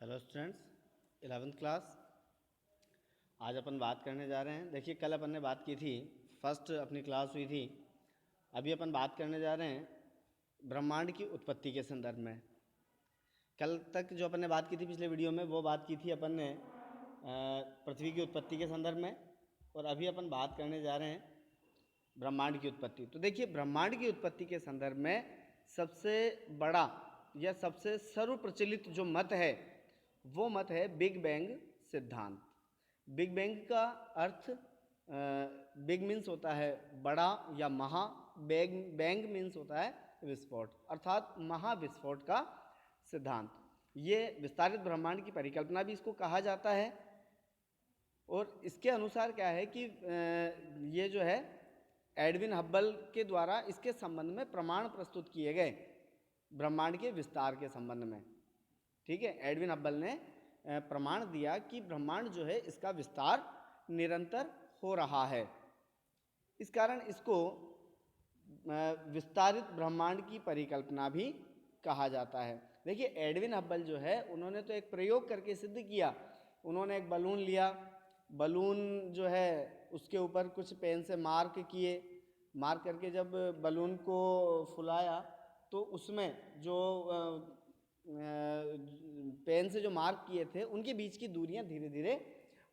Hello students, 11th class. आज अपन बात करने जा रहे हैं। देखिए, कल अपन ने बात की थी, फर्स्ट अपनी क्लास हुई थी। अभी अपन बात करने जा रहे हैं ब्रह्मांड की उत्पत्ति के संदर्भ में। कल तक जो अपन ने बात की थी पिछले वीडियो में, वो बात की थी अपन ने पृथ्वी की उत्पत्ति के संदर्भ में, और अभी अपन बात करने जा रहे हैं ब्रह्मांड की उत्पत्ति। तो देखिए, ब्रह्मांड की उत्पत्ति के संदर्भ में सबसे बड़ा या सबसे सर्वप्रचलित जो मत है वो मत है बिग बैंग सिद्धांत। बिग बैंग का अर्थ बिग मीन्स होता है बड़ा या महा, बैंग मीन्स होता है विस्फोट, अर्थात महाविस्फोट का सिद्धांत। ये विस्तारित ब्रह्मांड की परिकल्पना भी इसको कहा जाता है। और इसके अनुसार क्या है कि ये जो है एडविन हब्बल के द्वारा इसके संबंध में प्रमाण प्रस्तुत किए गए ब्रह्मांड के विस्तार के संबंध में। ठीक है, एडविन हब्बल ने प्रमाण दिया कि ब्रह्मांड जो है इसका विस्तार निरंतर हो रहा है। इस कारण इसको विस्तारित ब्रह्मांड की परिकल्पना भी कहा जाता है। देखिए, एडविन हब्बल जो है उन्होंने तो एक प्रयोग करके सिद्ध किया। उन्होंने एक बलून लिया, बलून जो है उसके ऊपर कुछ पेन से मार्क किए, मार्क करके जब बलून को फुलाया तो उसमें जो पेन से जो मार्क किए थे उनके बीच की दूरियां धीरे धीरे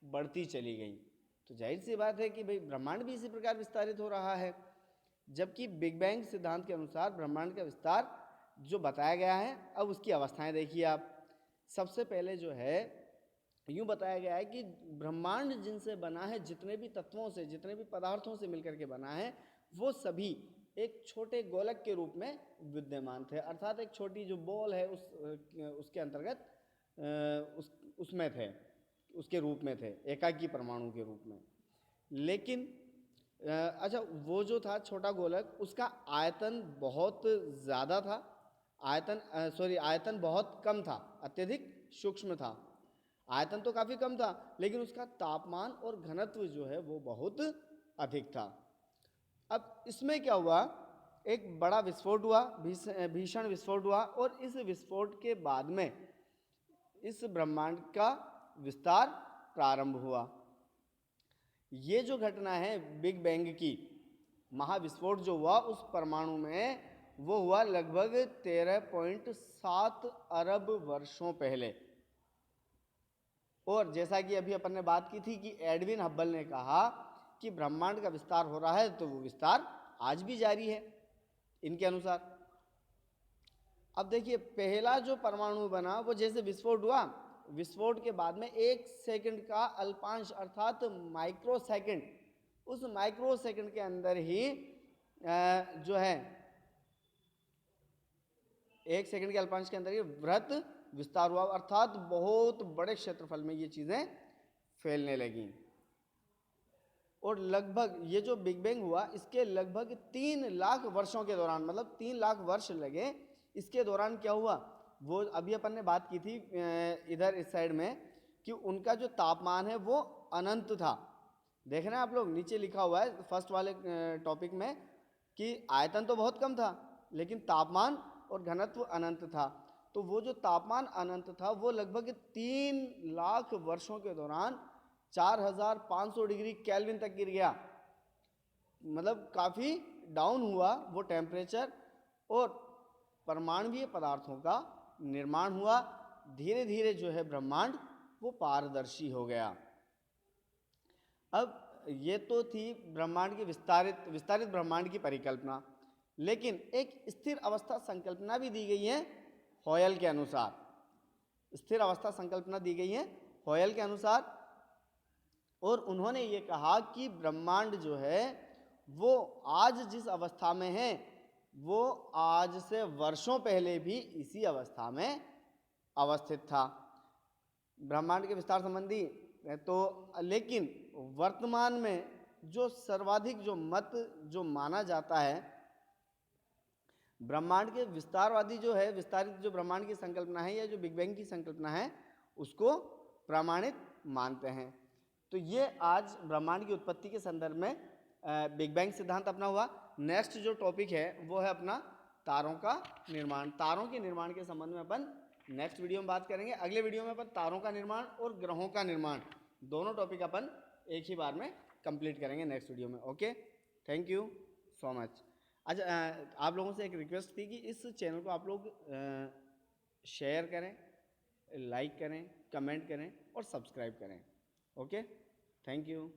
बढ़ती चली गई। तो जाहिर सी बात है कि भाई ब्रह्मांड भी इसी प्रकार विस्तारित हो रहा है। जबकि बिग बैंग सिद्धांत के अनुसार ब्रह्मांड का विस्तार जो बताया गया है, अब उसकी अवस्थाएं देखिए आप। सबसे पहले जो है यूं बताया गया है कि ब्रह्मांड जिनसे बना है, जितने भी तत्वों से, जितने भी पदार्थों से मिलकर के बना है, वो सभी एक छोटे गोलक के रूप में विद्यमान थे, अर्थात एक छोटी जो बॉल है उसके अंतर्गत उसमें थे, उसके रूप में थे, एकाकी परमाणु के रूप में। लेकिन अच्छा, वो जो था छोटा गोलक, उसका आयतन बहुत ज़्यादा था, आयतन बहुत कम था, अत्यधिक सूक्ष्म था। आयतन तो काफ़ी कम था, लेकिन उसका तापमान और घनत्व जो है वो बहुत अधिक था। अब इसमें क्या हुआ, एक बड़ा विस्फोट हुआ, भीषण विस्फोट हुआ, और इस विस्फोट के बाद में इस ब्रह्मांड का विस्तार प्रारंभ हुआ। ये जो घटना है बिग बैंग की, महाविस्फोट जो हुआ उस परमाणु में, वो हुआ लगभग 13.7 अरब वर्षों पहले। और जैसा कि अभी अपन ने बात की थी कि एडविन हब्बल ने कहा कि ब्रह्मांड का विस्तार हो रहा है, तो वो विस्तार आज भी जारी है इनके अनुसार। अब देखिए, पहला जो परमाणु बना वो जैसे विस्फोट हुआ, विस्फोट के बाद में 1 सेकंड का अल्पांश अर्थात माइक्रो सेकंड, उस माइक्रो सेकंड के अंदर ही जो है 1 सेकंड के अल्पांश के अंदर ही वृहत विस्तार हुआ, अर्थात बहुत बड़े क्षेत्रफल में ये चीजें फैलने लगी। और लगभग ये जो बिग बैंग हुआ, इसके लगभग 3 लाख वर्षों के दौरान, मतलब 3 लाख वर्ष लगे। इसके दौरान क्या हुआ, वो अभी अपन ने बात की थी इधर इस साइड में, कि उनका जो तापमान है वो अनंत था। देख रहे हैं आप लोग, नीचे लिखा हुआ है फर्स्ट वाले टॉपिक में कि आयतन तो बहुत कम था, लेकिन तापमान और घनत्व अनंत था। तो वो जो तापमान अनंत था वो लगभग 3 लाख वर्षों के दौरान 4500 डिग्री केल्विन तक गिर गया। मतलब काफ़ी डाउन हुआ वो टेम्परेचर, और परमाणुीय पदार्थों का निर्माण हुआ। धीरे धीरे जो है ब्रह्मांड वो पारदर्शी हो गया। अब ये तो थी ब्रह्मांड की विस्तारित ब्रह्मांड की परिकल्पना, लेकिन एक स्थिर अवस्था संकल्पना भी दी गई है हॉयल के अनुसार। स्थिर अवस्था संकल्पना दी गई है हॉयल के अनुसार, और उन्होंने ये कहा कि ब्रह्मांड जो है वो आज जिस अवस्था में है, वो आज से वर्षों पहले भी इसी अवस्था में अवस्थित था, ब्रह्मांड के विस्तार संबंधी। तो लेकिन वर्तमान में जो सर्वाधिक जो मत जो माना जाता है, ब्रह्मांड के विस्तारवादी जो है, विस्तारित जो ब्रह्मांड की संकल्पना है या जो बिग बैंग की संकल्पना है, उसको प्रमाणित मानते हैं। तो ये आज ब्रह्मांड की उत्पत्ति के संदर्भ में बिग बैंग सिद्धांत अपना हुआ। नेक्स्ट जो टॉपिक है वो है अपना तारों का निर्माण। तारों के निर्माण के संबंध में अपन नेक्स्ट वीडियो में बात करेंगे। अगले वीडियो में अपन तारों का निर्माण और ग्रहों का निर्माण दोनों टॉपिक अपन एक ही बार में कंप्लीट करेंगे नेक्स्ट वीडियो में। Okay, thank you so much. अच्छा, आप लोगों से एक रिक्वेस्ट थी कि इस चैनल को आप लोग शेयर करें, लाइक करें, कमेंट करें और सब्सक्राइब करें। Okay, thank you.